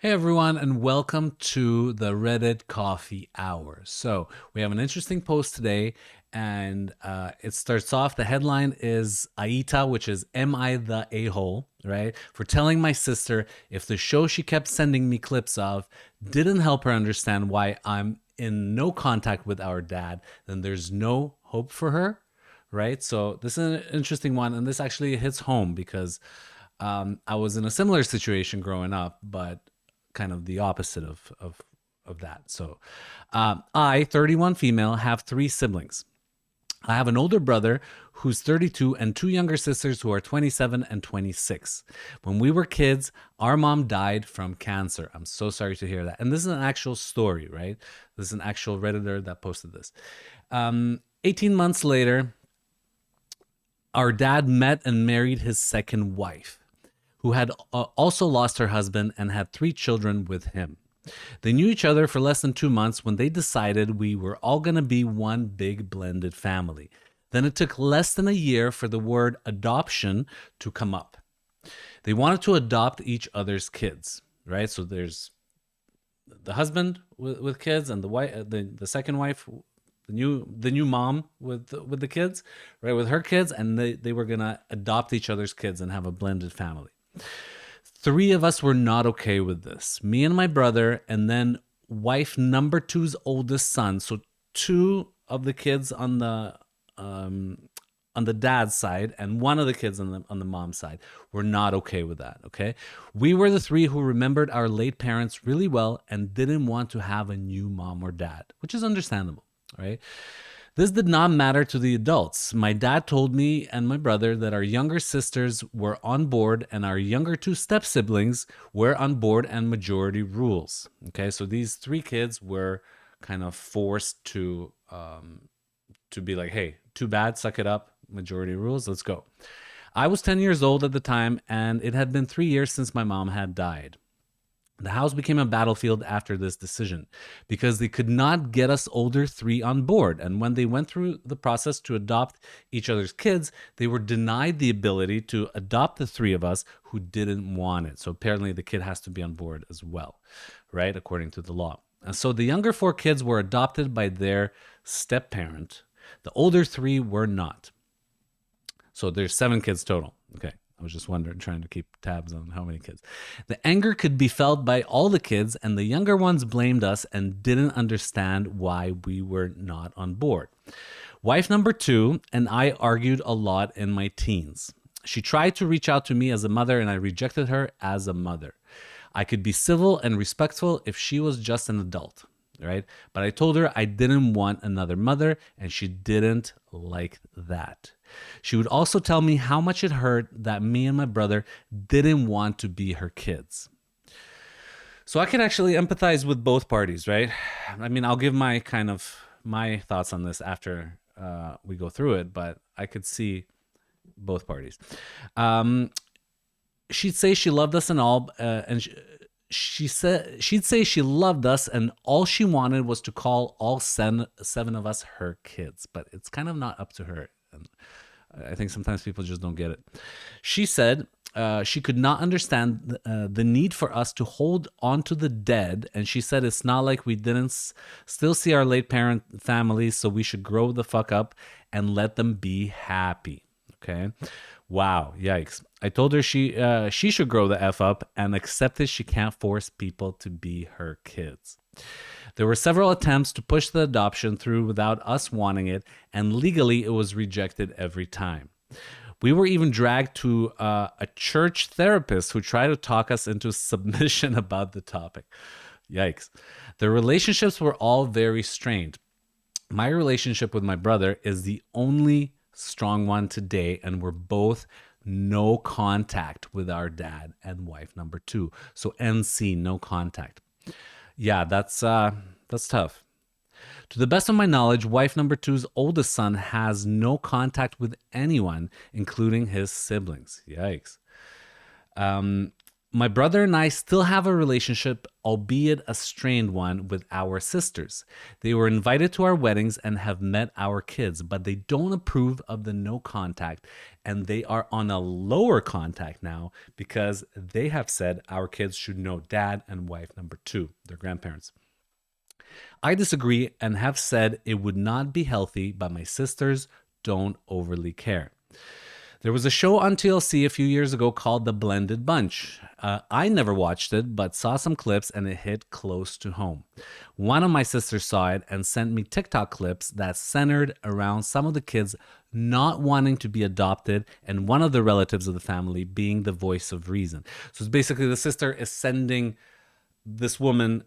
Hey everyone, and welcome to the Reddit Coffee Hour. So, we have an interesting post today, and it starts off. The headline is AITAH, which is Am I the A hole, right? For telling my sister if the show she kept sending me clips of didn't help her understand why I'm in no contact with our dad, then there's no hope for her, right? So, this is an interesting one, and this actually hits home because I was in a similar situation growing up, but kind of the opposite of that. So, I, 31 female, have three siblings. I have an older brother who's 32 and two younger sisters who are 27 and 26. When we were kids, our mom died from cancer. I'm so sorry to hear that. And this is an actual story, right? This is an actual Redditor that posted this. 18 months later, our dad met and married his second wife, who had also lost her husband and had three children with him. They knew each other for less than 2 months when they decided we were all going to be one big blended family. Then it took less than a year for the word adoption to come up. They wanted to adopt each other's kids, right? So there's the husband with kids and the wife, the second wife, the new mom with the kids, right? With her kids, and they were gonna adopt each other's kids and have a blended family. Three of us were not okay with this. Me and my brother, and then wife number two's oldest son. So two of the kids on the dad's side and one of the kids on the mom's side were not okay with that. Okay, we were the three who remembered our late parents really well and didn't want to have a new mom or dad, which is understandable, right? This did not matter to the adults. My dad told me and my brother that our younger sisters were on board and our younger two step siblings were on board and majority rules. Okay, so these three kids were kind of forced to be like, hey, too bad, suck it up, majority rules, let's go. I was 10 years old at the time, and it had been 3 years since my mom had died. The house became a battlefield after this decision because they could not get us older three on board. And when they went through the process to adopt each other's kids, they were denied the ability to adopt the three of us who didn't want it. So apparently the kid has to be on board as well, right? According to the law. And so the younger four kids were adopted by their step parent. The older three were not. So there's 7 kids total. Okay. I was just wondering, trying to keep tabs on how many kids. The anger could be felt by all the kids, and the younger ones blamed us and didn't understand why we were not on board. Wife number 2 and I argued a lot in my teens. She tried to reach out to me as a mother, and I rejected her as a mother. I could be civil and respectful if she was just an adult, right? But I told her I didn't want another mother, and she didn't like that. She would also tell me how much it hurt that me and my brother didn't want to be her kids. So I can actually empathize with both parties, right? I mean, I'll give my thoughts on this after we go through it, but I could see both parties. She'd say she loved us and all, and she said she'd say she loved us and all she wanted was to call all seven of us her kids, but it's kind of not up to her. And I think sometimes people just don't get it. She said she could not understand the need for us to hold on to the dead, and she said it's not like we didn't still see our late parent families, so we should grow the fuck up and let them be happy. Okay. Wow, yikes. I told her she should grow the F up and accept that she can't force people to be her kids. There were several attempts to push the adoption through without us wanting it, and legally it was rejected every time. We were even dragged to a church therapist who tried to talk us into submission about the topic. Yikes. The relationships were all very strained. My relationship with my brother is the only strong one today, and we're both no contact with our dad and wife number 2. So NC, no contact. Yeah, that's tough. To the best of my knowledge, wife number 2's oldest son has no contact with anyone, including his siblings. Yikes. My brother and I still have a relationship, albeit a strained one, with our sisters. They were invited to our weddings and have met our kids, but they don't approve of the no contact, and they are on a lower contact now because they have said our kids should know dad and wife number two, their grandparents. I disagree and have said it would not be healthy, but my sisters don't overly care. There was a show on TLC a few years ago called The Blended Bunch. I never watched it, but saw some clips and it hit close to home. One of my sisters saw it and sent me TikTok clips that centered around some of the kids not wanting to be adopted and one of the relatives of the family being the voice of reason. So it's basically the sister is sending this woman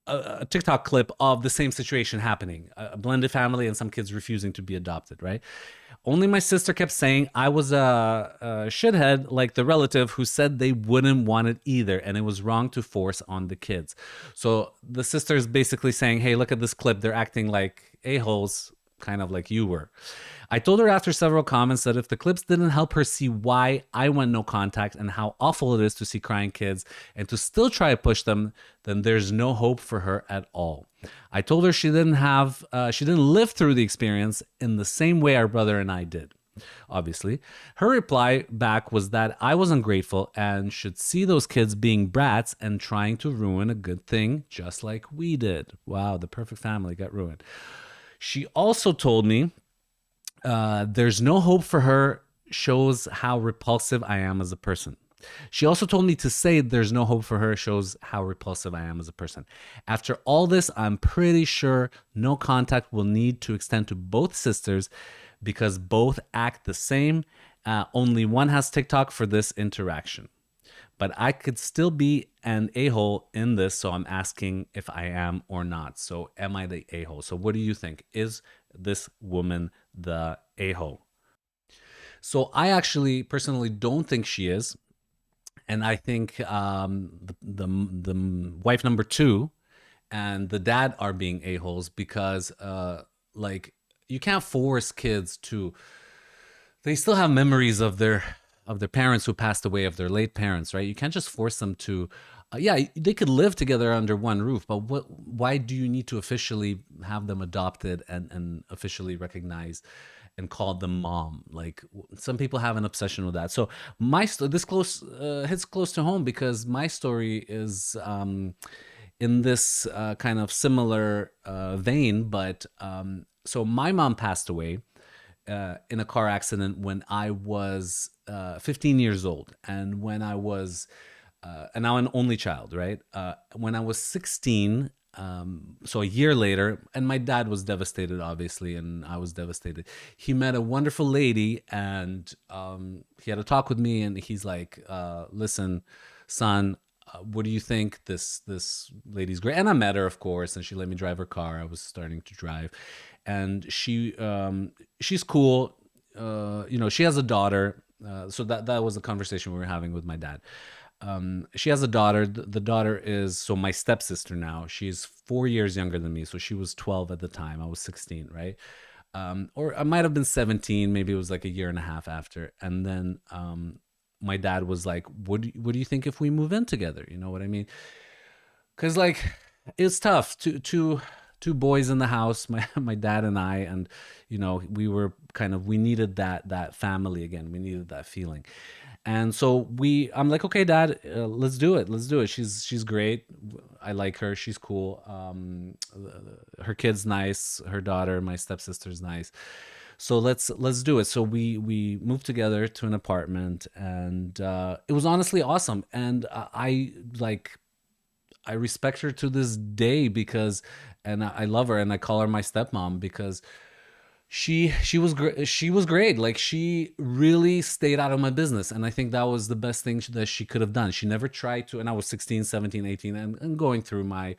a TikTok clip of the same situation happening, a blended family and some kids refusing to be adopted, right? Only my sister kept saying I was a shithead like the relative who said they wouldn't want it either and it was wrong to force on the kids. So the sister is basically saying, hey, look at this clip. They're acting like a-holes, kind of like you were. I told her after several comments that if the clips didn't help her see why I want no contact and how awful it is to see crying kids and to still try to push them, then there's no hope for her at all. I told her she didn't live through the experience in the same way our brother and I did. Obviously, her reply back was that I was ungrateful and should see those kids being brats and trying to ruin a good thing just like we did. Wow, the perfect family got ruined. She also told me there's no hope for her shows how repulsive I am as a person. She also told me to say there's no hope for her shows how repulsive I am as a person. After all this, I'm pretty sure no contact will need to extend to both sisters because both act the same. Only one has TikTok for this interaction. But I could still be an a-hole in this, so I'm asking if I am or not. So am I the a-hole? So what do you think? Is this woman the a-hole? So I actually personally don't think she is. And I think the wife number two and the dad are being a-holes because like you can't force kids to, they still have memories of their parents who passed away, of their late parents, right? You can't just force them to yeah, they could live together under one roof, but why do you need to officially have them adopted and officially recognized and called them mom? Like some people have an obsession with that. So this close hits close to home because my story is in this kind of similar vein, but so my mom passed away in a car accident when I was 15 years old. And when I was, and now an only child, right? When I was 16, so a year later, and my dad was devastated, obviously, and I was devastated. He met a wonderful lady, and he had a talk with me, and he's like, "Listen, son, what do you think? This lady's great." And I met her, of course, and she let me drive her car. I was starting to drive, and she's cool. She has a daughter. So that was a conversation we were having with my dad. She has a daughter. The daughter is so my stepsister now. She's 4 years younger than me. So she was 12 at the time. I was 16, right? Or I might have been 17. Maybe it was like a year and a half after. And then my dad was like, what do you think if we move in together? You know what I mean? Because like it's tough to two boys in the house, my dad and I, and we needed that family again. We needed that feeling. And so I'm like, okay, dad, let's do it. Let's do it. She's great. I like her. She's cool. Her kid's nice. Her daughter, my stepsister's nice. So let's do it. So we moved together to an apartment, and it was honestly awesome. And I respect her to this day because, and I love her, and I call her my stepmom because she was great. She was great. Like she really stayed out of my business, and I think that was the best thing that she could have done. She never tried to. And I was 16, 17, 18, and going through my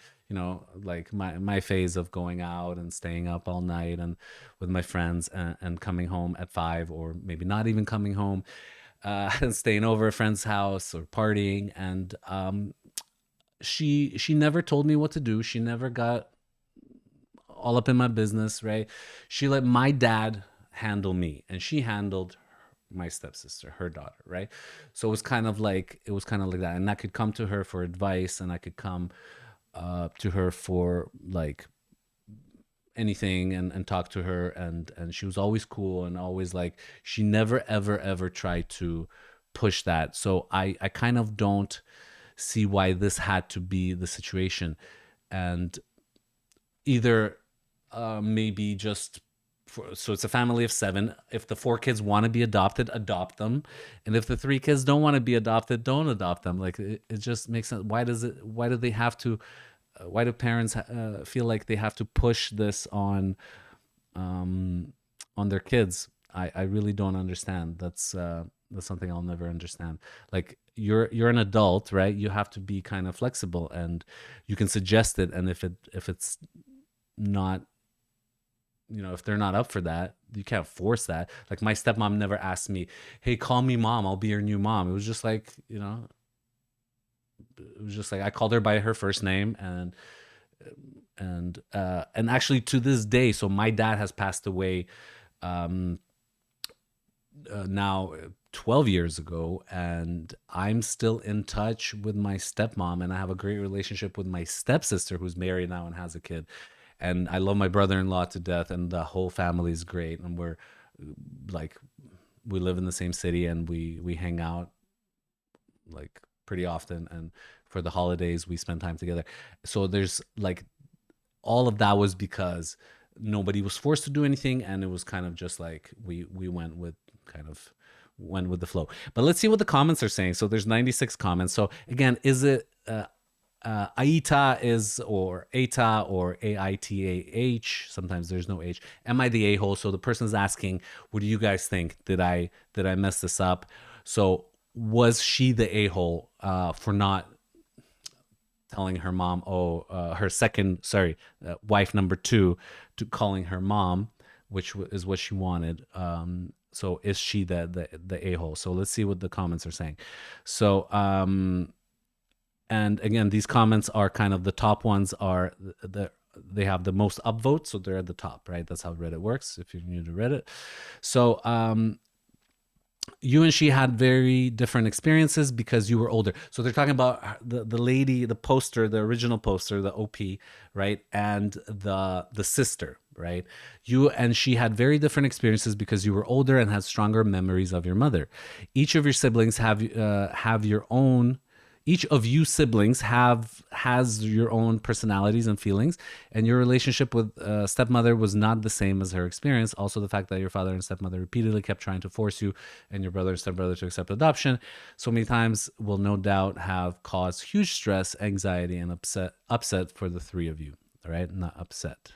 like my phase of going out and staying up all night and with my friends and coming home at 5 or maybe not even coming home, and staying over a friend's house or partying. And she never told me what to do. She never got all up in my business, right? She let my dad handle me, and she handled my stepsister, her daughter, right? So it was kind of like that, and I could come to her for advice, and I could come to her for like anything, and talk to her, and she was always cool, and always like, she never ever ever tried to push that. So I kind of don't see why this had to be the situation. And either maybe just so it's a family of seven. If the four kids want to be adopted, adopt them, and if the three kids don't want to be adopted, don't adopt them. Like it just makes sense. Why do they have to why do parents feel like they have to push this um, on their kids? I really don't understand. That's something I'll never understand. Like you're an adult, right? You have to be kind of flexible, and you can suggest it. And if it's not, if they're not up for that, you can't force that. Like my stepmom never asked me, "Hey, call me mom. I'll be your new mom." It was just like, it was just like I called her by her first name, and actually to this day, so my dad has passed away um now 12 years ago, and I'm still in touch with my stepmom, and I have a great relationship with my stepsister, who's married now and has a kid. And I love my brother-in-law to death, and the whole family is great, and we're like, we live in the same city, and we hang out like pretty often, and for the holidays we spend time together. So there's like, all of that was because nobody was forced to do anything, and it was kind of just like we went with the flow. But let's see what the comments are saying. So there's 96 comments. So again, is it AITA is, or AITA, or AITAH? Sometimes there's no H. Am I the a-hole? So the person's asking, what do you guys think? Did I mess this up? So was she the a-hole for not telling her mom, her second, sorry, wife number two, to calling her mom, which is what she wanted. So is she the a hole? So let's see what the comments are saying. So and again, these comments are kind of, the top ones are they have the most upvotes, so they're at the top, right? That's how Reddit works. If you're new to Reddit, so you and she had very different experiences because you were older. So they're talking about the lady, the poster, the original poster, the OP, right? And the sister, right? You and she had very different experiences because you were older and had stronger memories of your mother. Each of your siblings have your own, each of you siblings has your own personalities and feelings, and your relationship with stepmother was not the same as her experience. Also, the fact that your father and stepmother repeatedly kept trying to force you and your brother and stepbrother to accept adoption so many times will no doubt have caused huge stress, anxiety, and upset for the three of you. All right, not upset,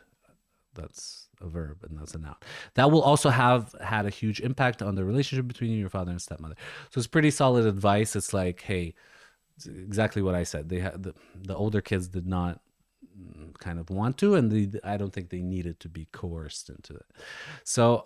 that's a verb and that's a noun. That will also have had a huge impact on the relationship between you and your father and stepmother. So it's pretty solid advice. It's like, hey, exactly what I said. They had the older kids did not kind of want to, and I don't think they needed to be coerced into it. So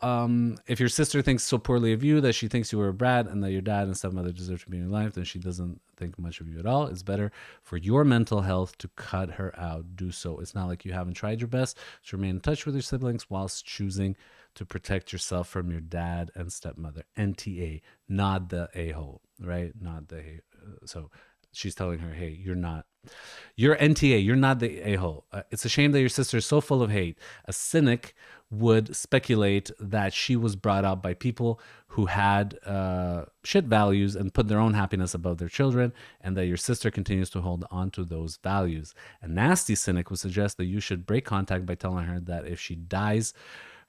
if your sister thinks so poorly of you that she thinks you were a brat and that your dad and stepmother deserve to be in your life, then she doesn't think much of you at all. It's better for your mental health to cut her out. Do so. It's not like you haven't tried your best to remain in touch with your siblings whilst choosing to protect yourself from your dad and stepmother. NTA, not the a-hole, right? Not the so she's telling her, hey, you're NTA, you're not the a-hole. It's a shame that your sister is so full of hate. A cynic would speculate that she was brought up by people who had shit values and put their own happiness above their children, and that your sister continues to hold on to those values. A nasty cynic would suggest that you should break contact by telling her that if she dies,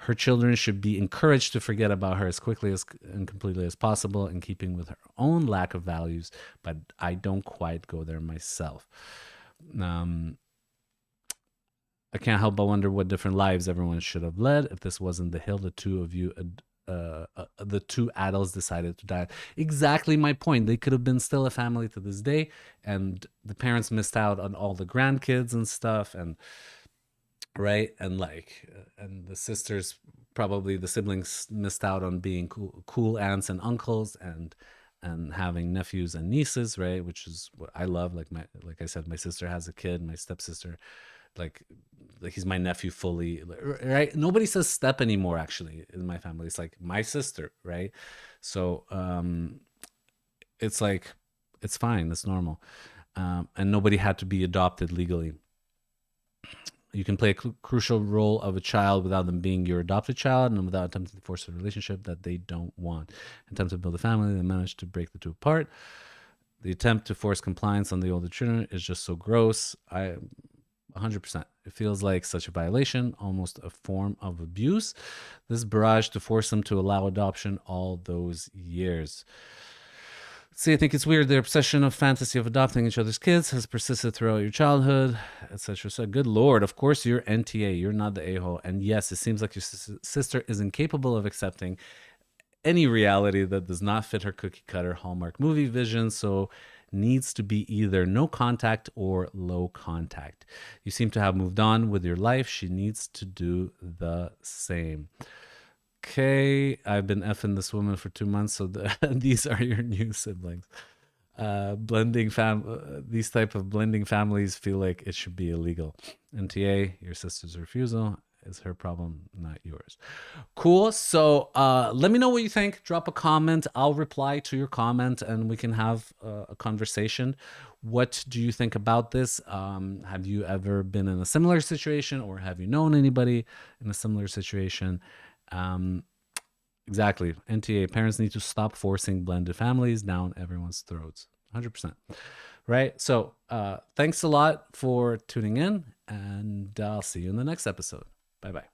her children should be encouraged to forget about her as quickly as and completely as possible, in keeping with her own lack of values. But I don't quite go there myself. Um, I can't help but wonder what different lives everyone should have led if this wasn't the hill the two of you, the two adults, decided to die. Exactly my point. They could have been still a family to this day, and the parents missed out on all the grandkids and stuff, and right, and like and the sisters, probably the siblings, missed out on being cool aunts and uncles, and having nephews and nieces, right? Which is what I love. Like I said, my sister has a kid, my stepsister like he's my nephew fully, right? Nobody says step anymore actually in my family. It's like my sister, right? So it's like it's fine, it's normal. And nobody had to be adopted legally. You can play a crucial role of a child without them being your adopted child and without attempting to force a relationship that they don't want. Attempt to build a family, they manage to break the two apart. The attempt to force compliance on the older children is just so gross. 100%. It feels like such a violation, almost a form of abuse. This barrage to force them to allow adoption all those years. See, I think it's weird. Their obsession of fantasy of adopting each other's kids has persisted throughout your childhood, etc. So, good lord, of course you're NTA. You're not the a-hole. And yes, it seems like your sister is incapable of accepting any reality that does not fit her cookie cutter Hallmark movie vision. So, needs to be either no contact or low contact. You seem to have moved on with your life. She needs to do the same. Okay, I've been effing this woman for 2 months, so these are your new siblings. These type of blending families feel like it should be illegal. NTA, your sister's refusal is her problem, not yours. Cool. So let me know what you think. Drop a comment. I'll reply to your comment and we can have a conversation. What do you think about this? Have you ever been in a similar situation or have you known anybody in a similar situation? Exactly. NTA, parents need to stop forcing blended families down everyone's throats. 100%. Right? So thanks a lot for tuning in, and I'll see you in the next episode. Bye bye.